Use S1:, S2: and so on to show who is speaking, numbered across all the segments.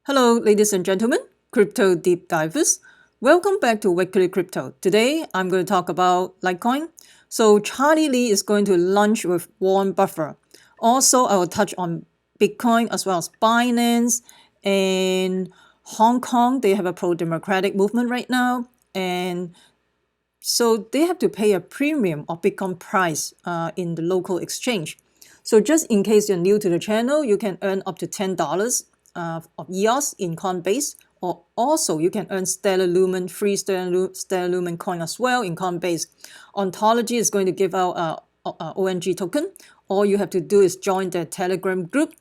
S1: Hello, ladies and gentlemen, crypto deep divers. Welcome back to Weekly Crypto. Today, I'm going to talk about Litecoin. So, Charlie Lee is going to lunch with Warren Buffett. Also, I will touch on Bitcoin as well as Binance and Hong Kong. They have a pro-democratic movement right now, and so they have to pay a premium of Bitcoin price in the local exchange. So just in case you're new to the channel, you can earn up to $10 of EOS in Coinbase, or also you can earn Stellar Lumen, free Stellar Lumen coin as well in Coinbase. Ontology is going to give out a ONG token. All you have to do is join the Telegram group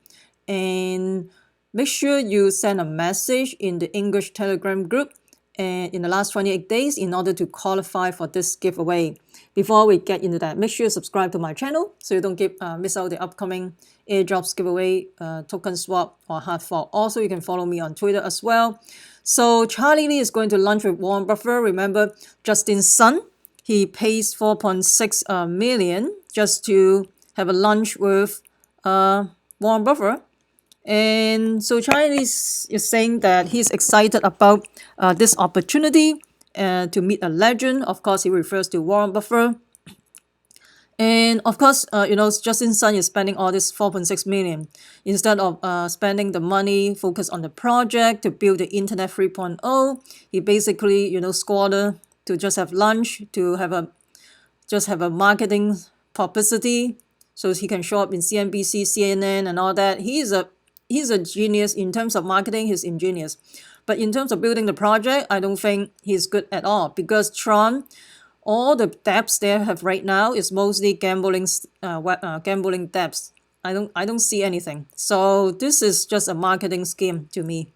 S1: and make sure you send a message in the English Telegram group and in the last 28 days in order to qualify for this giveaway. Before we get into that, make sure you subscribe to my channel so you don't miss out the upcoming airdrops giveaway, token swap, or hard fork. Also, you can follow me on Twitter as well. So Charlie Lee is going to lunch with Warren Buffett. Remember, Justin's son, he pays 4.6 million just to have a lunch with Warren Buffett. And so Charlie is saying that he's excited about this opportunity to meet a legend. Of course, he refers to Warren Buffett. And of course, Justin's son is spending all this 4.6 million instead of spending the money focused on the project to build the Internet 3.0. He basically, squandered to just have lunch, to have a marketing publicity, so he can show up in CNBC, CNN, and all that. He's a genius in terms of marketing. He's ingenious, but in terms of building the project, I don't think he's good at all, because Tron, all the dApps they have right now is mostly gambling dApps. I don't see anything. So this is just a marketing scheme to me.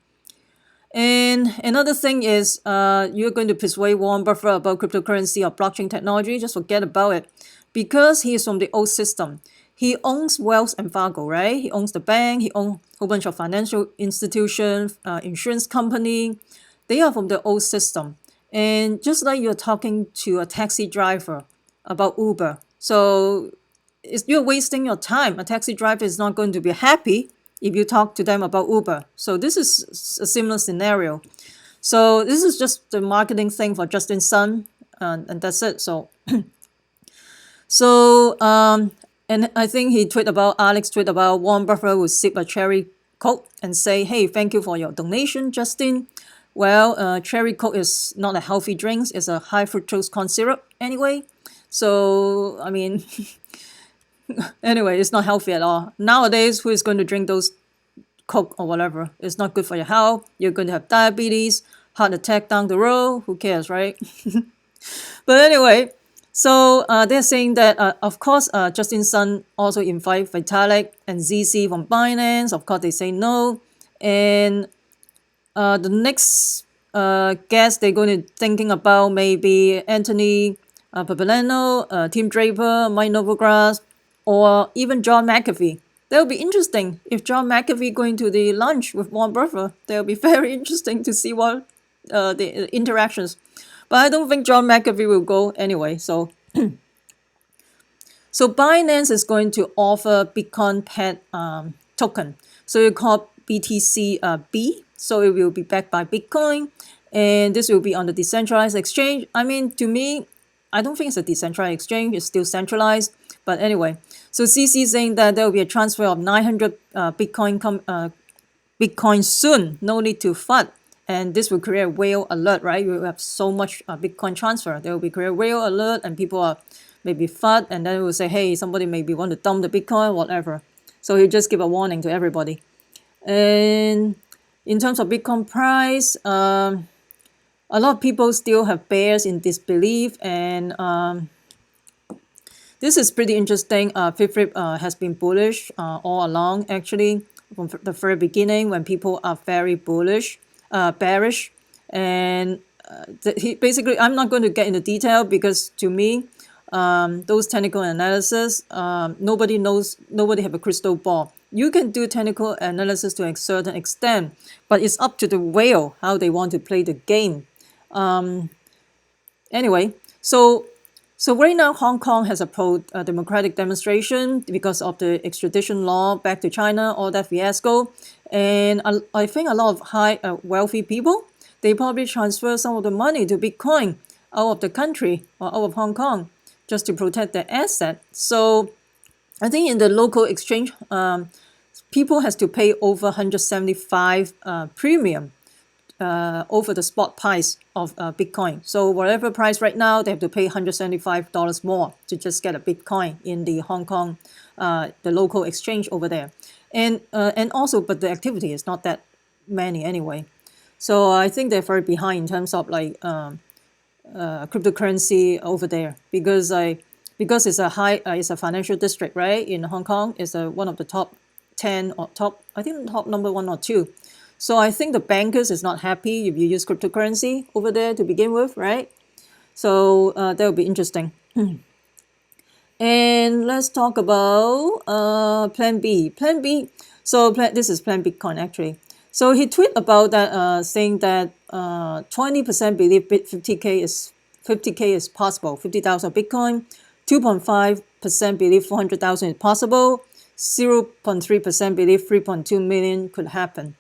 S1: And another thing is, you're going to persuade Warren Buffett about cryptocurrency or blockchain technology. Just forget about it, because he is from the old system. He owns Wells and Fargo, right? He owns the bank. He owns a whole bunch of financial institutions, insurance company. They are from the old system. And just like you're talking to a taxi driver about Uber, so you're wasting your time. A taxi driver is not going to be happy if you talk to them about Uber. So this is a similar scenario. So this is just the marketing thing for Justin's son, and that's it. So, and I think Alex tweeted about Warren Buffett would sip a cherry Coke and say, "Hey, thank you for your donation, Justin." Well, cherry Coke is not a healthy drink. It's a high fructose corn syrup anyway. So, I mean, anyway, it's not healthy at all. Nowadays, who is going to drink those Coke or whatever? It's not good for your health. You're going to have diabetes, heart attack down the road. Who cares, right? But anyway, so they're saying that, of course, Justin's son also invite Vitalik and ZC from Binance. Of course, they say no. And the next guest they're going to thinking about maybe Anthony Papaleno, Tim Draper, Mike Novogratz, or even John McAfee. That will be interesting if John McAfee going to the lunch with Warren Buffett. That will be very interesting to see what the interactions. But I don't think John McAfee will go anyway. So, so Binance is going to offer Bitcoin pet token. So you call BTC B. So it will be backed by Bitcoin, and this will be on the decentralized exchange. I mean, to me, I don't think it's a decentralized exchange. It's still centralized. But anyway, so CC saying that there will be a transfer of 900 Bitcoin soon. No need to FUD. And this will create a whale alert, right? You have so much Bitcoin transfer. There will be create a whale alert, and people are maybe FUD, and then it will say, hey, somebody maybe want to dump the Bitcoin, whatever. So he'll just give a warning to everybody. And in terms of Bitcoin price, a lot of people still have bears in disbelief, and this is pretty interesting. Fifth has been bullish all along, actually, from the very beginning when people are very bearish. And basically, I'm not going to get into detail, because to me, those technical analysis, nobody have a crystal ball. You can do technical analysis to a certain extent, but it's up to the whale how they want to play the game. Anyway, so right now Hong Kong has a pro-democratic demonstration because of the extradition law back to China, all that fiasco. And I think a lot of high wealthy people, they probably transfer some of the money to Bitcoin out of the country or out of Hong Kong just to protect their asset. So I think in the local exchange, people has to pay over 175 premium over the spot price of Bitcoin. So whatever price right now, they have to pay $175 more to just get a Bitcoin in the Hong Kong, the local exchange over there. And also, but the activity is not that many anyway. So I think they're very behind in terms of like cryptocurrency over there because it's a financial district, right? In Hong Kong, it's one of the top 10 or I think top number 1 or 2. So I think the bankers is not happy if you use cryptocurrency over there to begin with, right? So that will be interesting. And let's talk about Plan B. Plan B. So this is Plan Bitcoin actually. So he tweeted about that, saying that 20% believe 50k is possible, 50,000 Bitcoin. 2.5% believe 400,000 is possible. 0.3% believe 3.2 million could happen.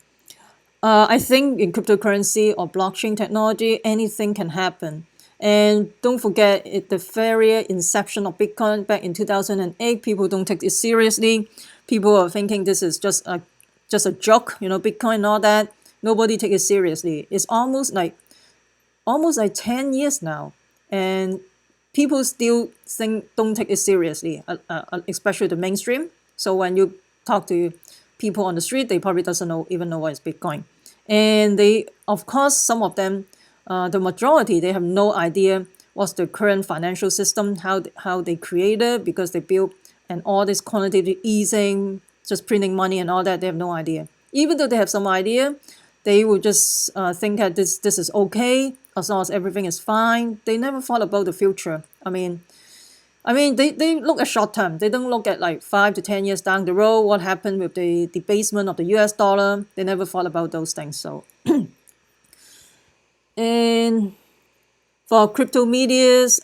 S1: I think in cryptocurrency or blockchain technology, anything can happen. And don't forget, the very inception of Bitcoin back in 2008, people don't take it seriously. People are thinking this is just a joke, Bitcoin and all that. Nobody take it seriously. It's almost like 10 years now, and people still don't take it seriously, especially the mainstream. So when you talk to people on the street, they probably doesn't even know what is Bitcoin. And they, of course, some of them, the majority, they have no idea what's the current financial system, how they created, because they built and all this quantitative easing, just printing money and all that. They have no idea. Even though they have some idea, they will just think that this is okay as long as everything is fine. They never thought about the future. I mean, they look at short term. They don't look at like 5 to 10 years down the road, what happened with the debasement of the US dollar. They never thought about those things. So, and for crypto medias,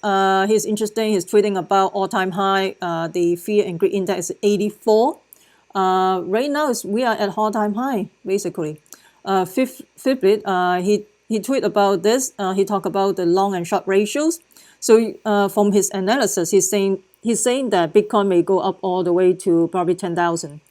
S1: he's interesting. He's tweeting about all-time high. The fear and greed index is 84. Right now we are at all-time high, basically. Fitbit, he tweeted about this. He talked about the long and short ratios. So from his analysis, he's saying that Bitcoin may go up all the way to probably 10,000.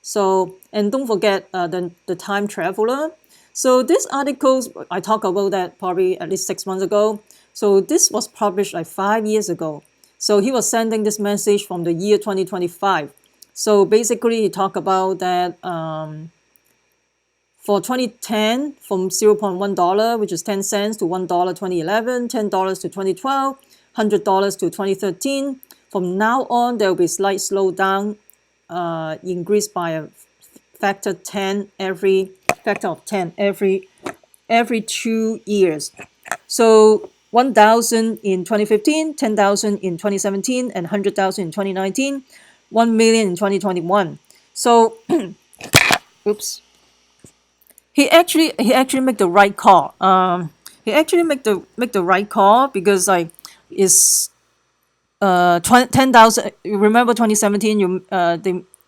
S1: So, and don't forget the time traveler. So this article, I talked about that probably at least 6 months ago. So this was published like 5 years ago. So he was sending this message from the year 2025. So basically, he talked about that for 2010, from $0.1, which is 10 cents, to $1 2011, $10 to 2012, $100 to 2013. From now on, there will be slight slowdown, increased by a factor of 10 every 2 years. So 1,000 in 2015, 10,000 in 2017, and 100,000 in 2019, 1 million in 2021. So, oops. He actually make the right call. He actually make the right call because like it's 10,000. Remember 2017,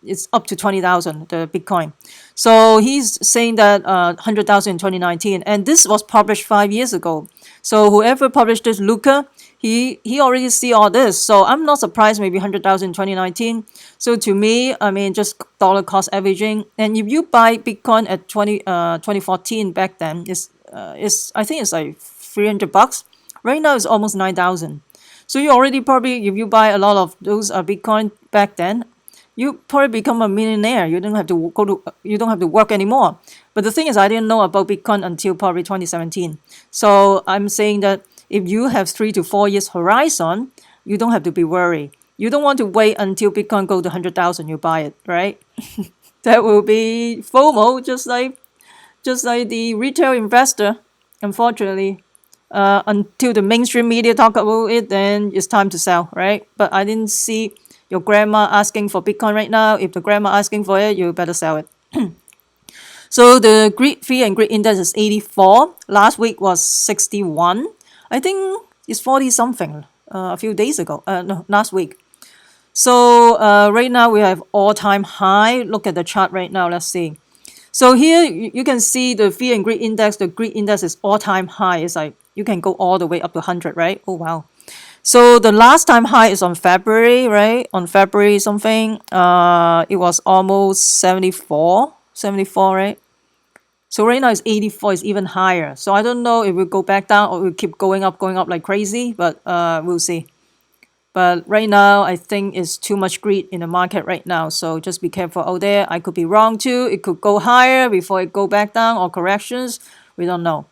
S1: it's up to 20,000 the Bitcoin. So he's saying that 100,000 in 2019, and this was published 5 years ago. So whoever published this, Luca, he already see all this. So I'm not surprised. Maybe 100,000 in 2019. So to me, I mean, just dollar cost averaging. And if you buy Bitcoin at 2014 back then, is I think it's like $300. Right now it's almost 9,000. So you already probably, if you buy a lot of those Bitcoin back then, you probably become a millionaire. You don't have to work anymore. But the thing is, I didn't know about Bitcoin until probably 2017. So I'm saying that if you have 3 to 4 years horizon, you don't have to be worried. You don't want to wait until Bitcoin go to 100,000, you buy it, right? That will be FOMO, just like the retail investor, unfortunately. Until the mainstream media talk about it, then it's time to sell, right? But I didn't see your grandma asking for Bitcoin right now. If the grandma asking for it, you better sell it. So the fear and greed index is 84. Last week was 61. I think it's 40 something a few days ago. No, last week. So right now we have all-time high. Look at the chart right now. Let's see. So here you can see the fear and greed index. The greed index is all-time high. It's like you can go all the way up to 100, right? Oh, wow. So the last time high is on February, right? On February something, it was almost 74, right? So right now it's 84, it's even higher. So I don't know if we'll go back down or we'll keep going up like crazy, but we'll see. But right now, I think it's too much greed in the market right now. So just be careful out there. I could be wrong too. It could go higher before it go back down or corrections. We don't know.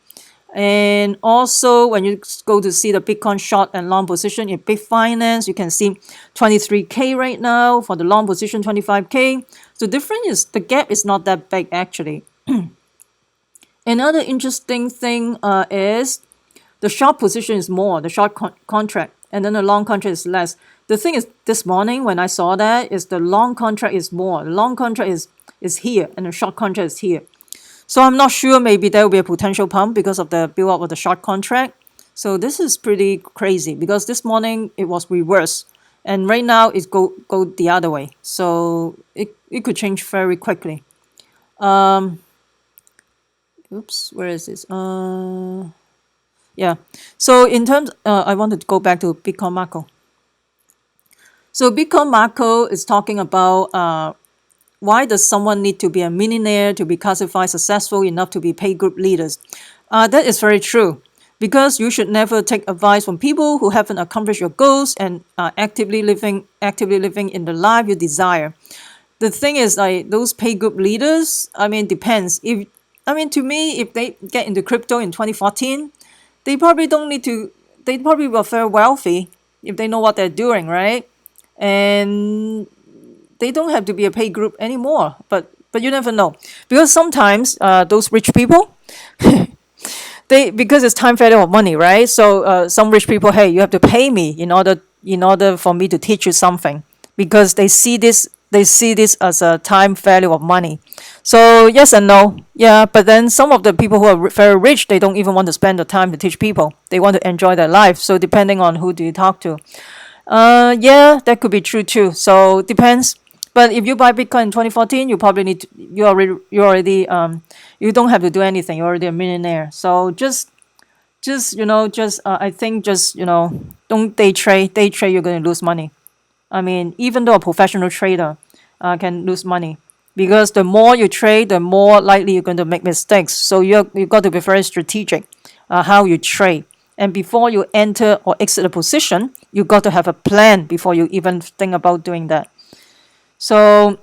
S1: And also, when you go to see the Bitcoin short and long position in Bitfinance, you can see 23K right now for the long position, 25K. So difference is the gap is not that big actually. Another interesting thing is the short position is more, the short contract, and then the long contract is less. The thing is, this morning when I saw that, is the long contract is more. The long contract is here, and the short contract is here. So I'm not sure, maybe there will be a potential pump because of the build up of the short contract. So this is pretty crazy because this morning it was reversed, and right now it's go the other way. So it could change very quickly. Oops, where is this? Yeah. So in terms, I want to go back to Bitcoin Marco. So Bitcoin Marco is talking about why does someone need to be a millionaire to be classified successful enough to be paid group leaders? That is very true, because you should never take advice from people who haven't accomplished your goals and are actively living in the life you desire. The thing is, like, those paid group leaders, I mean, depends. To me, if they get into crypto in 2014, they probably don't need to, they probably were very wealthy if they know what they're doing, right? And they don't have to be a paid group anymore. But you never know, because sometimes those rich people, because it's time value of money, right? So some rich people, hey, you have to pay me in order for me to teach you something, because they see this as a time value of money. So yes and no, yeah. But then some of the people who are very rich, they don't even want to spend the time to teach people. They want to enjoy their life. So depending on who do you talk to, yeah, that could be true too. So depends. But if you buy Bitcoin in 2014, you probably need to, you don't have to do anything. You're already a millionaire. So I think don't day trade. Day trade, you're going to lose money. I mean, even though a professional trader can lose money, because the more you trade, the more likely you're going to make mistakes. So you've got to be very strategic how you trade. And before you enter or exit a position, you've got to have a plan before you even think about doing that. So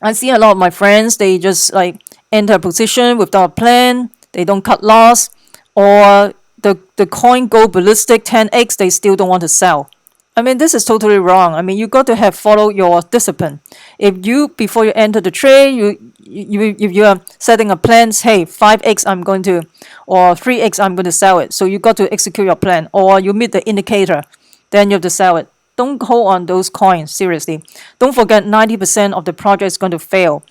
S1: I see a lot of my friends, they just like enter a position without a plan. They don't cut loss, or the coin go ballistic 10x, they still don't want to sell. I mean, this is totally wrong. I mean, you got to have follow your discipline. If you, before you enter the trade, if you are setting a plan, hey, 5x I'm going to, or 3x I'm going to sell it. So you got to execute your plan, or you meet the indicator, then you have to sell it. Don't hold on those coins, seriously. Don't forget 90% of the project is going to fail,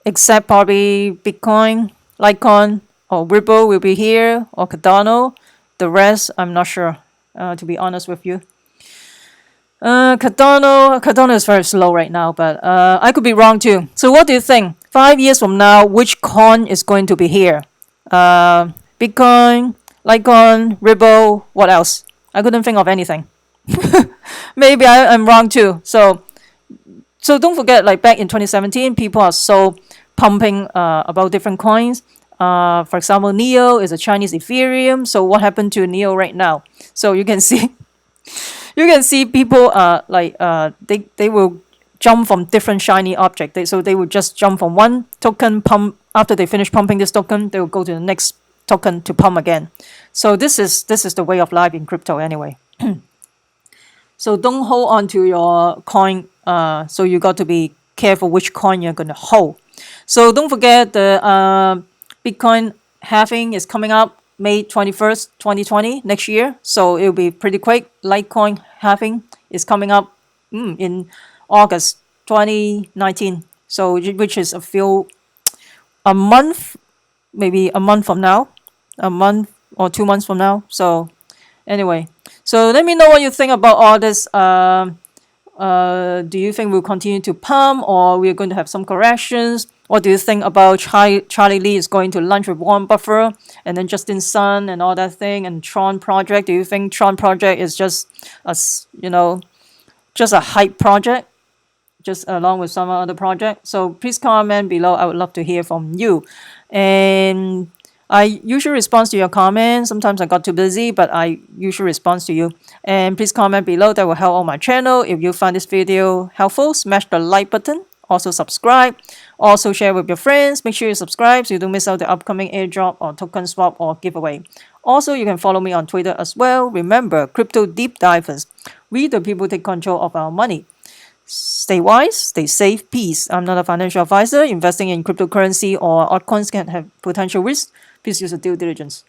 S1: except probably Bitcoin, Litecoin, or Ripple will be here, or Cardano. The rest, I'm not sure, to be honest with you. Cardano is very slow right now, but I could be wrong too. So what do you think? 5 years from now, which coin is going to be here? Bitcoin, Litecoin, Ripple, what else? I couldn't think of anything. Maybe I'm wrong too. So don't forget, like back in 2017, people are so pumping about different coins. For example, Neo is a Chinese Ethereum. So what happened to Neo right now? So you can see people they will jump from different shiny object. So they will just jump from one token, pump. After they finish pumping this token, they will go to the next token to pump again. So this is the way of life in crypto anyway. So don't hold on to your coin. So you got to be careful which coin you're going to hold. So don't forget the Bitcoin halving is coming up May 21st, 2020, next year. So it'll be pretty quick. Litecoin halving is coming up in August 2019. So which is a month, maybe a month from now, a month or 2 months from now. So anyway, so let me know what you think about all this. Do you think we'll continue to pump, or we're going to have some corrections? What do you think about Charlie Lee is going to lunch with Warren Buffett and then Justin Sun and all that thing and Tron project? Do you think Tron project is just just a hype project, just along with some other project? So please comment below. I would love to hear from you. And I usually respond to your comments. Sometimes I got too busy, but I usually respond to you. And please comment below. That will help on my channel. If you find this video helpful, smash the like button. Also subscribe. Also share with your friends. Make sure you subscribe so you don't miss out the upcoming airdrop or token swap or giveaway. Also, you can follow me on Twitter as well. Remember, crypto deep divers. We the people take control of our money. Stay wise, stay safe, peace. I'm not a financial advisor. Investing in cryptocurrency or altcoins can have potential risks. Please use your due diligence.